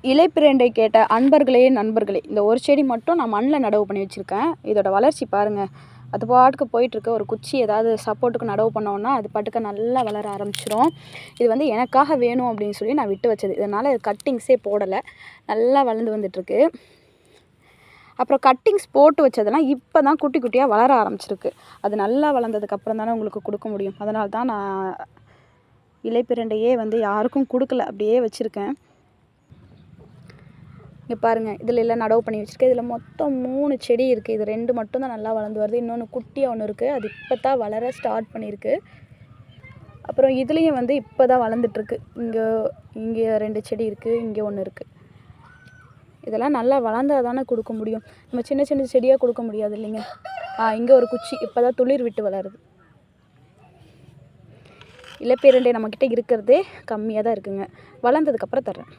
இலைப்பிரண்டை கேட்ட அன்பர்களே நண்பர்களே, இந்த ஒரு செடி மட்டும் நான் மண்ணில் நடவு பண்ணி வச்சுருக்கேன். இதோட வளர்ச்சி பாருங்கள். அது பாட்டுக்கு போயிட்டுருக்கு. ஒரு குச்சி ஏதாவது சப்போர்ட்டுக்கு நடவு பண்ணோன்னா அது பாட்டுக்கு நல்லா வளர ஆரம்பிச்சிடும். இது வந்து எனக்காக வேணும் அப்படின்னு சொல்லி நான் விட்டு வச்சது. இதனால் கட்டிங்ஸே போடலை, நல்லா வளர்ந்து வந்துட்டுருக்கு. அப்புறம் கட்டிங்ஸ் போட்டு வச்சதெல்லாம் இப்போ தான் குட்டி குட்டியாக வளர ஆரம்பிச்சிருக்கு. அது நல்லா வளர்ந்ததுக்கப்புறம் தானே உங்களுக்கு கொடுக்க முடியும். அதனால தான் நான் இலைப்பிரண்டையே வந்து யாருக்கும் கொடுக்கல, அப்படியே வச்சுருக்கேன். இங்கே பாருங்கள், இதில் எல்லாம் நடவு பண்ணி வச்சுருக்கேன். இதில் மொத்தம் 3 செடி இருக்குது. இது 2 மட்டும் தான் நல்லா வளர்ந்து வருது. இன்னொன்று குட்டியாக ஒன்று இருக்குது, அது இப்போ தான் வளர ஸ்டார்ட் பண்ணியிருக்கு. அப்புறம் இதுலேயும் வந்து இப்போ தான் வளர்ந்துட்டுருக்கு. இங்கே 2 செடி இருக்குது, இங்கே ஒன்று இருக்குது. இதெல்லாம் நல்லா வளர்ந்தால் தானே கொடுக்க முடியும். நம்ம சின்ன சின்ன செடியாக கொடுக்க முடியாது இல்லைங்க. இங்கே ஒரு குச்சி இப்போ தான் துளிர் விட்டு வளருது. இலைப்பிரண்டை நம்மக்கிட்ட இருக்கிறதே கம்மியாக தான் இருக்குங்க. வளர்ந்ததுக்கப்புறம் தர்றேன்.